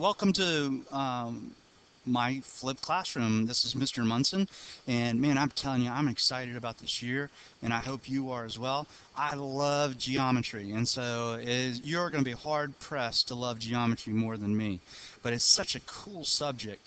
welcome to my flipped classroom. This is Mr. Munson, and man, I'm telling you, I'm excited about this year, and I hope you are as well. I love geometry, and so you're going to be hard pressed to love geometry more than me. But it's such a cool subject.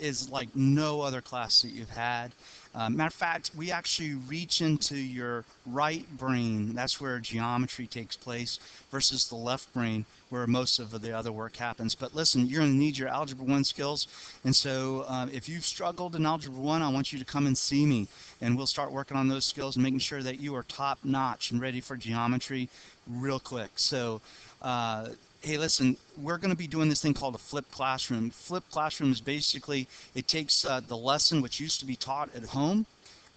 Is like no other class that you've had. Matter of fact, we actually reach into your right brain. That's where geometry takes place versus the left brain where most of the other work happens. But listen, you're going to need your Algebra 1 skills. And so if you've struggled in Algebra 1, I want you to come and see me. And we'll start working on those skills and making sure that you are top notch and ready for geometry real quick. So hey, listen, we're going to be doing this thing called a flipped classroom. Flipped classroom is basically, it takes the lesson which used to be taught at home,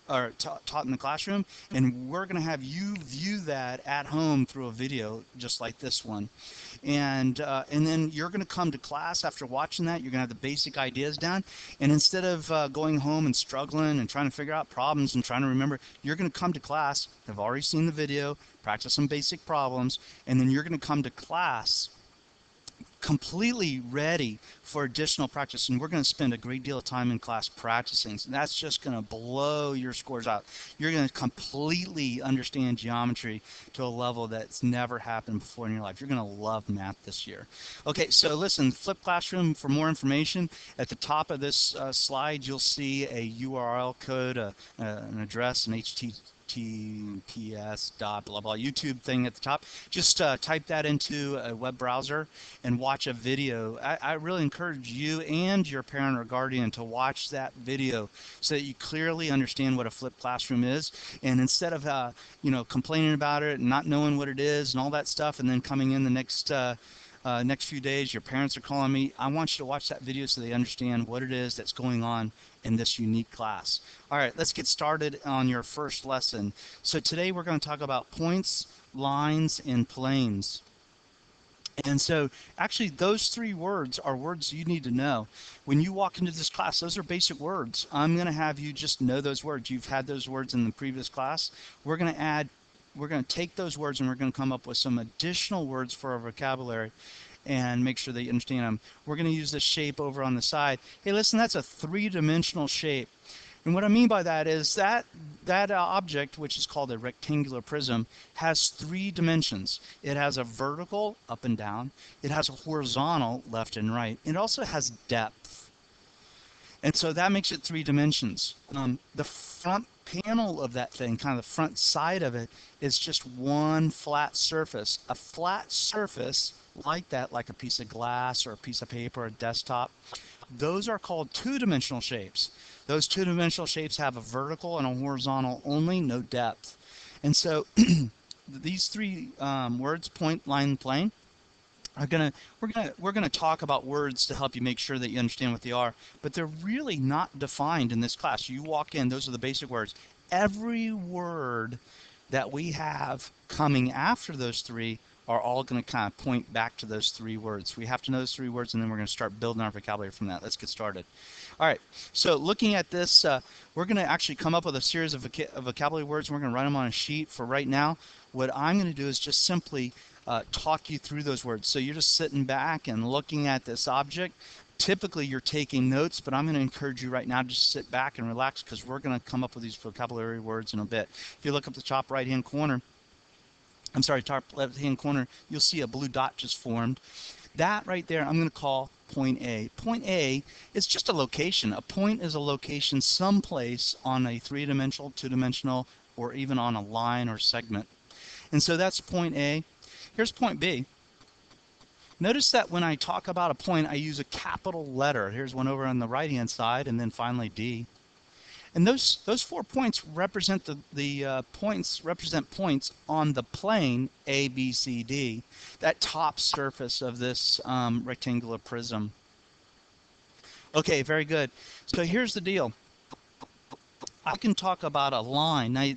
or taught in the classroom, and we're going to have you view that at home through a video just like this one. And then you're going to come to class after watching that. You're going to have the basic ideas down, and instead of going home and struggling and trying to figure out problems and trying to remember, you're going to come to class, have already seen the video, practice some basic problems, and then you're going to come to class completely ready for additional practice. And we're going to spend a great deal of time in class practicing. So that's just going to blow your scores out. You're going to completely understand geometry to a level that's never happened before in your life. You're going to love math this year. Okay, so listen, Flip Classroom, for more information, at the top of this slide, you'll see a URL code, an address, an HTTPS dot blah blah YouTube thing at the top. Just type that into a web browser and watch a video. I really encourage you and your parent or guardian to watch that video so that you clearly understand what a flipped classroom is. And instead of complaining about it and not knowing what it is and all that stuff, and then coming in the next few days, your parents are calling me, I want you to watch that video so they understand what it is that's going on in this unique class. All right, let's get started on your first lesson. So today we're going to talk about points, lines, and planes. And so actually those three words are words you need to know. When you walk into this class, those are basic words. I'm going to have you just know those words. You've had those words in the previous class. We're going to take those words and we're going to come up with some additional words for our vocabulary and make sure that you understand them. We're going to use this shape over on the side. Hey, listen, that's a three-dimensional shape. And what I mean by that is that object, which is called a rectangular prism, has three dimensions. It has a vertical, up and down. It has a horizontal, left and right. It also has depth. And so that makes it three dimensions. The front panel of that thing, kind of the front side of it, is just one flat surface. A flat surface like that, like a piece of glass or a piece of paper or a desktop, those are called two-dimensional shapes. Those two-dimensional shapes have a vertical and a horizontal only, no depth. And so these three words, point, line, plane, we're gonna talk about words to help you make sure that you understand what they are, but they're really not defined in this class. You walk in, those are the basic words. Every word that we have coming after those three are all going to kind of point back to those three words. We have to know those three words, and then we're going to start building our vocabulary from that. Let's get started. All right, so looking at this, we're going to actually come up with a series of vocabulary words, and we're going to write them on a sheet. For right now, what I'm going to do is just simply talk you through those words. So you're just sitting back and looking at this object. Typically, you're taking notes, but I'm going to encourage you right now to just sit back and relax because we're going to come up with these vocabulary words in a bit. If you look up the top right-hand corner, top left-hand corner, you'll see a blue dot just formed. That right there, I'm going to call point A. Point A is just a location. A point is a location someplace on a three-dimensional, two-dimensional, or even on a line or segment. And so that's point A. Here's point B. Notice that when I talk about a point, I use a capital letter. Here's one over on the right-hand side, and then finally D. And those 4 points represent points on the plane A, B, C, D, that top surface of this rectangular prism. Okay, very good. So here's the deal. I can talk about a line. Now,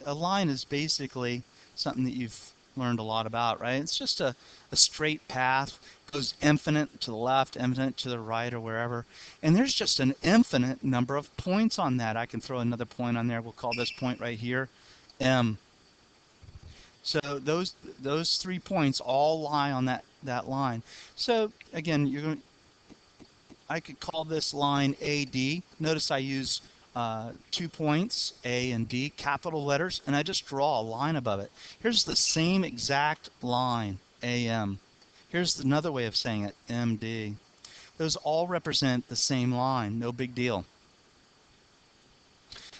a line is basically something that you've learned a lot about, right? It's just a straight path. Goes infinite to the left, infinite to the right, or wherever. And there's just an infinite number of points on that. I can throw another point on there. We'll call this point right here M. So those 3 points all lie on that line. So again, I could call this line AD. Notice I use 2 points, A and D, capital letters, and I just draw a line above it. Here's the same exact line, AM. Here's another way of saying it, MD. Those all represent the same line, no big deal.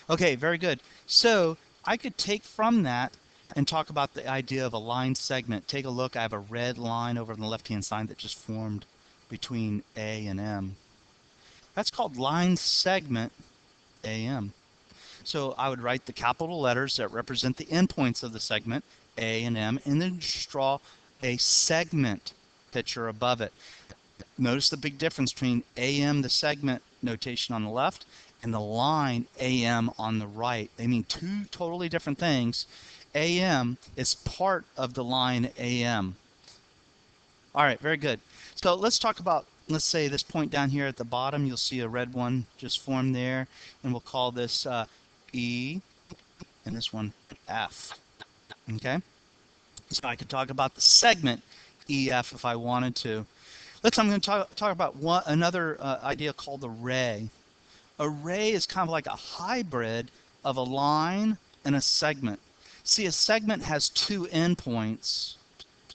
Okay, very good. So I could take from that and talk about the idea of a line segment. Take a look, I have a red line over on the left-hand side that just formed between A and M. That's called line segment AM. So I would write the capital letters that represent the endpoints of the segment, A and M, and then just draw a segment picture above it. Notice the big difference between AM, the segment notation on the left, and the line AM on the right. They mean two totally different things. AM is part of the line AM. All right, very good. So let's talk about, let's say this point down here at the bottom, you'll see a red one just formed there, and we'll call this E, and this one F, okay? So I could talk about the segment EF if I wanted to. I'm going to talk about another idea called array. Array is kind of like a hybrid of a line and a segment. See, a segment has 2 endpoints.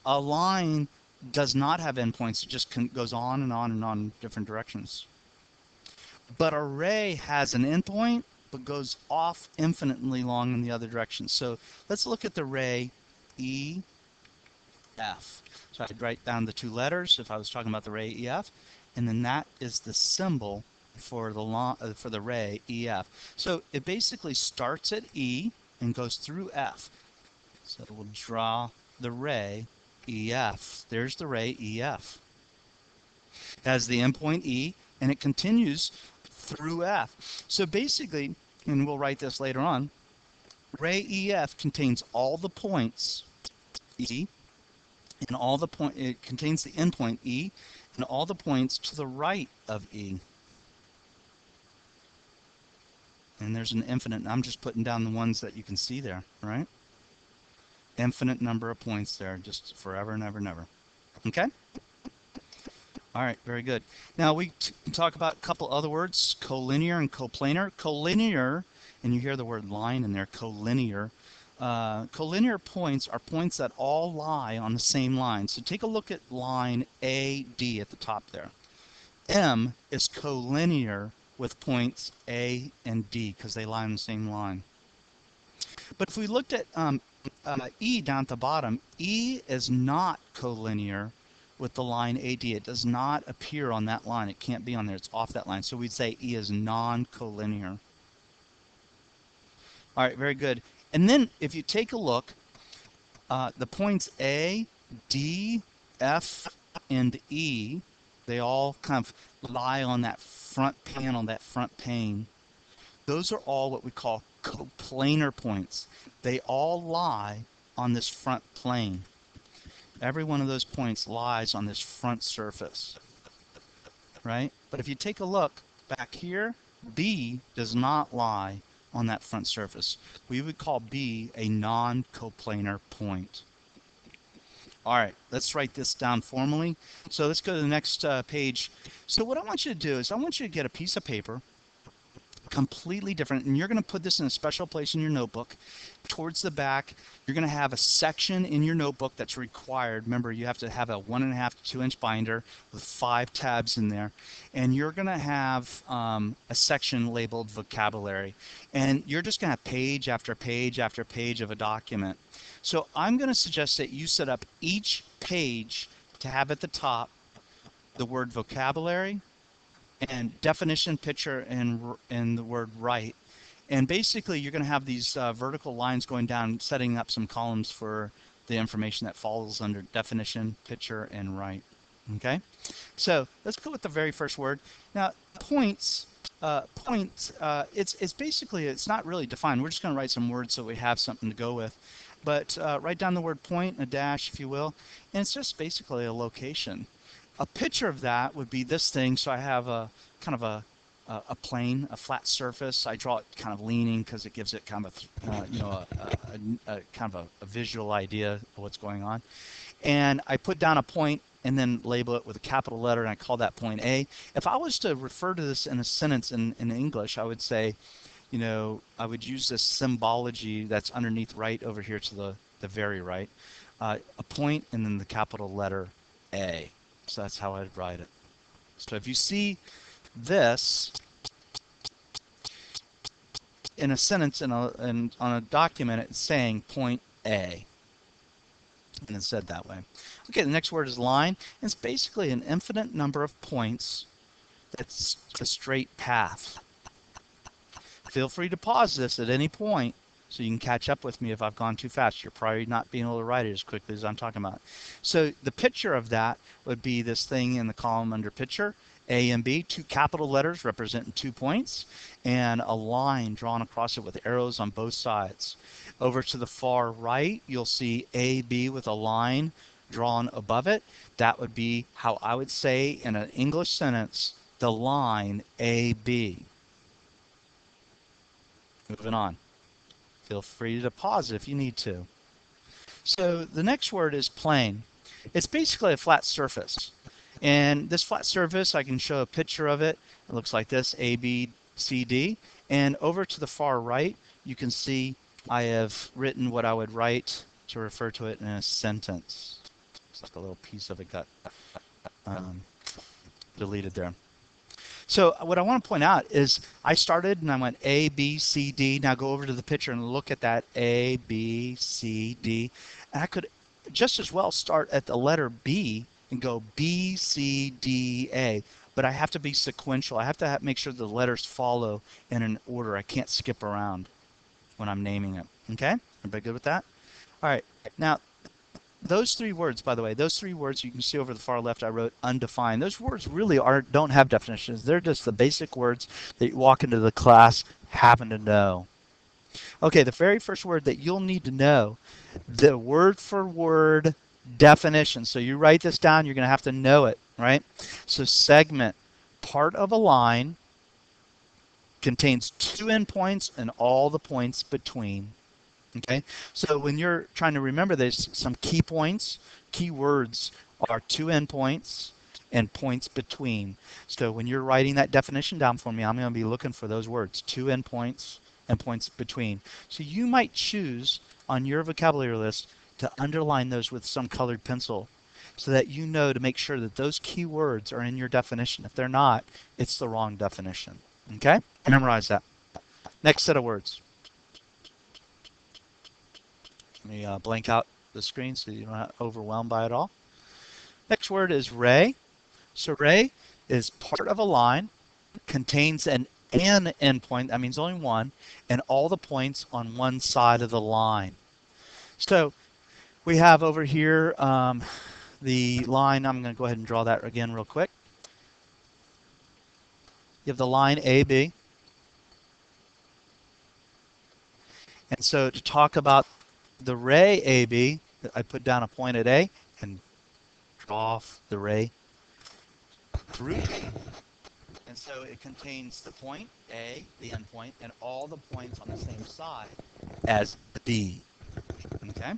A line does not have endpoints. It just goes on and on and on in different directions. But array has an endpoint, but goes off infinitely long in the other direction. So let's look at the array E, F. So I'd write down the 2 letters if I was talking about the array EF, and then that is the symbol for the array EF. So it basically starts at E and goes through F. So we'll draw the array EF. There's the array EF. It has the endpoint E, and it continues through F. So basically, and we'll write this later on, array EF contains all the points E, and it contains the endpoint E, and all the points to the right of E. And there's an infinite, I'm just putting down the ones that you can see there, right? Infinite number of points there, just forever and ever and ever. Okay? All right, very good. Now we can talk about a couple other words, collinear and coplanar. Collinear, and you hear the word line in there, collinear. Collinear points are points that all lie on the same line. So take a look at line AD at the top there. M is collinear with points A and D because they lie on the same line. But if we looked at E down at the bottom, E is not collinear with the line AD. It does not appear on that line. It can't be on there. It's off that line. So we'd say E is non-collinear. All right, very good. And then if you take a look, the points A, D, F, and E, they all kind of lie on that front panel, that front pane. Those are all what we call coplanar points. They all lie on this front plane. Every one of those points lies on this front surface, right? But if you take a look back here, B does not lie on that front surface. We would call B a non-coplanar point. All right, let's write this down formally. So let's go to the next page. So what I want you to do is I want you to get a piece of paper, completely different, and you're going to put this in a special place in your notebook. Towards the back, you're going to have a section in your notebook that's required. Remember, you have to have a 1.5 to 2 inch binder with 5 tabs in there, and you're going to have a section labeled vocabulary, and you're just going to have page after page after page of a document. So I'm going to suggest that you set up each page to have at the top the word vocabulary and definition, picture, and the word write. And basically you're going to have these vertical lines going down, setting up some columns for the information that falls under definition, picture, and write. Okay? So let's go with the very first word. Now points, it's basically, it's not really defined. We're just going to write some words so we have something to go with. But write down the word point, a dash if you will, and it's just basically a location. A picture of that would be this thing. So I have a kind of a a plane, a flat surface. I draw it kind of leaning because it gives it kind of a kind of a visual idea of what's going on. And I put down a point and then label it with a capital letter, and I call that point A. If I was to refer to this in a sentence in English, I would say, I would use this symbology that's underneath right over here to the very right, a point and then the capital letter A. So that's how I'd write it. So if you see this in a sentence on a document, it's saying point A, and it's said that way. Okay, the next word is line. It's basically an infinite number of points that's a straight path. Feel free to pause this at any point so you can catch up with me if I've gone too fast. You're probably not being able to write it as quickly as I'm talking about. So the picture of that would be this thing in the column under picture, A and B, two capital letters representing 2 points, and a line drawn across it with arrows on both sides. Over to the far right, you'll see AB with a line drawn above it. That would be how I would say in an English sentence, the line AB. Moving on. Feel free to pause if you need to. So the next word is plane. It's basically a flat surface. And this flat surface, I can show a picture of it. It looks like this, A, B, C, D. And over to the far right, you can see I have written what I would write to refer to it in a sentence. It's like a little piece of it got deleted there. So what I want to point out is I started and I went A, B, C, D. Now go over to the picture and look at that A, B, C, D. And I could just as well start at the letter B and go B, C, D, A. But I have to be sequential. I have to make sure the letters follow in an order. I can't skip around when I'm naming it. Okay? Everybody good with that? All right. Now, those 3 words, by the way, those 3 words you can see over the far left, I wrote undefined. Those words really don't have definitions. They're just the basic words that you walk into the class having to know. Okay, the very first word that you'll need to know, the word for word definition. So you write this down, you're going to have to know it, right? So segment, part of a line, contains 2 endpoints and all the points between. Okay, so when you're trying to remember this, some key points, key words are 2 endpoints and points between. So when you're writing that definition down for me, I'm going to be looking for those words, 2 endpoints and points between. So you might choose on your vocabulary list to underline those with some colored pencil so that you know to make sure that those key words are in your definition. If they're not, it's the wrong definition. Okay, memorize that. Next set of words. Let me blank out the screen so you're not overwhelmed by it all. Next word is ray. So ray is part of a line, contains an endpoint, that means only one, and all the points on one side of the line. So we have over here the line. I'm going to go ahead and draw that again real quick. You have the line AB. And so to talk about the ray AB, I put down a point at A and draw off the ray through B. And so it contains the point A, the endpoint, and all the points on the same side as B. Okay?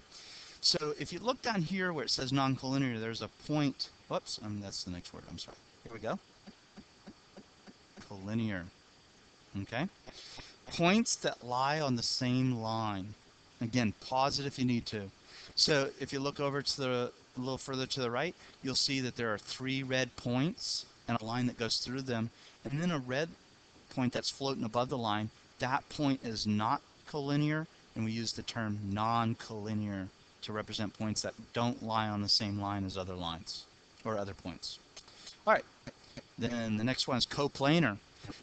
So if you look down here where it says non-collinear, there's a point. Whoops, that's the next word. I'm sorry. Here we go. Collinear. Okay? Points that lie on the same line. Again, pause it if you need to. So if you look over to a little further to the right, you'll see that there are 3 red points and a line that goes through them, and then a red point that's floating above the line. That point is not collinear, and we use the term non-collinear to represent points that don't lie on the same line as other lines or other points. All right, then the next one is coplanar.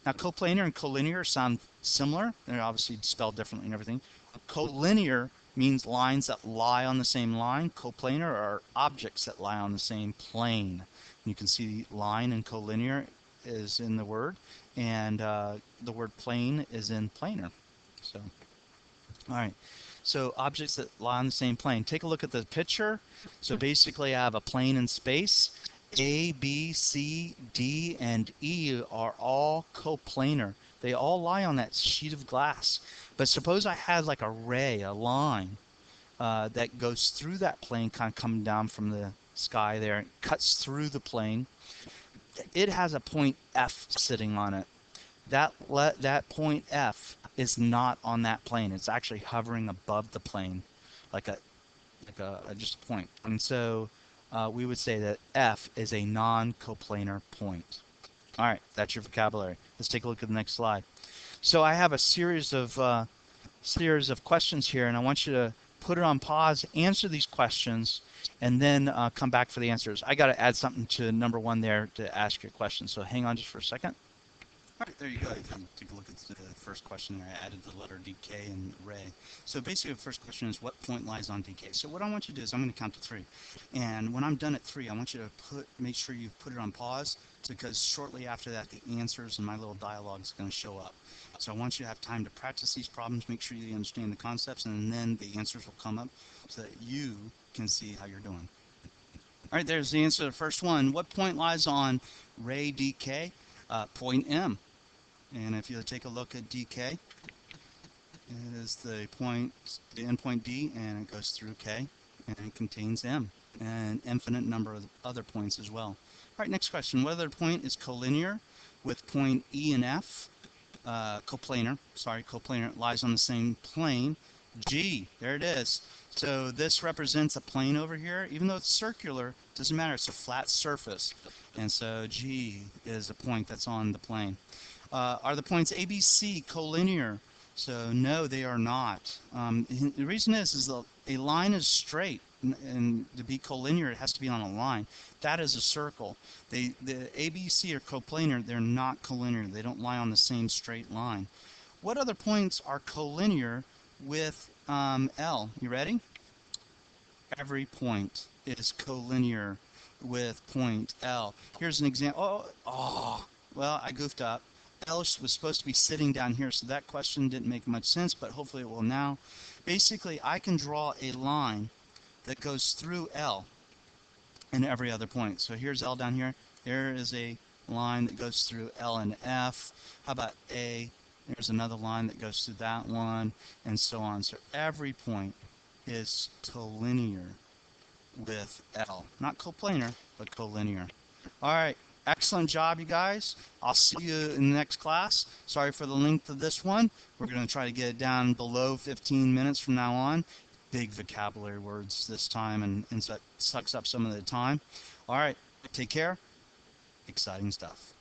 Now, coplanar and collinear sound similar. They're obviously spelled differently and everything. Collinear means lines that lie on the same line. Coplanar are objects that lie on the same plane. You can see line and collinear is in the word, and the word plane is in planar. So, all right. So objects that lie on the same plane. Take a look at the picture. So basically I have a plane in space, A, B, C, D, and E are all coplanar. They all lie on that sheet of glass. But suppose I had like a ray, a line, that goes through that plane, kind of coming down from the sky there, and cuts through the plane. It has a point F sitting on it. That point F is not on that plane. It's actually hovering above the plane, like a just a point. And so we would say that F is a non-coplanar point. All right, that's your vocabulary. Let's take a look at the next slide. So I have a series of questions here, and I want you to put it on pause, answer these questions, and then come back for the answers. I got to add something to number one there to ask your question. So hang on just for a second. All right, there you go. You can take a look at the first question there. I added the letter DK and ray. So basically the first question is what point lies on DK? So what I want you to do is I'm going to count to 3. And when I'm done at 3, I want you to make sure you put it on pause because shortly after that the answers and my little dialogue is going to show up. So I want you to have time to practice these problems, make sure you understand the concepts, and then the answers will come up so that you can see how you're doing. All right, there's the answer to the first one. What point lies on ray DK? Point M. And if you take a look at DK, it is the endpoint D, and it goes through K, and it contains M, and an infinite number of other points as well. All right, next question. What other point is collinear with point E and F? Coplanar, lies on the same plane. G, there it is. So this represents a plane over here. Even though it's circular, doesn't matter. It's a flat surface. And so G is a point that's on the plane. Are the points ABC collinear? So no, they are not. The reason is a line is straight, and to be collinear, it has to be on a line. That is a circle. The ABC are coplanar. They're not collinear. They don't lie on the same straight line. What other points are collinear with L? You ready? Every point is collinear with point L. Here's an example. Well, I goofed up. L was supposed to be sitting down here, so that question didn't make much sense, but hopefully it will now. Basically, I can draw a line that goes through L and every other point. So here's L down here. There is a line that goes through L and F. How about A? There's another line that goes through that one, and so on. So every point is collinear with L. Not coplanar, but collinear. All right. Excellent job, you guys. I'll see you in the next class. Sorry for the length of this one. We're going to try to get it down below 15 minutes from now on. Big vocabulary words this time, and that sucks up some of the time. All right. Take care. Exciting stuff.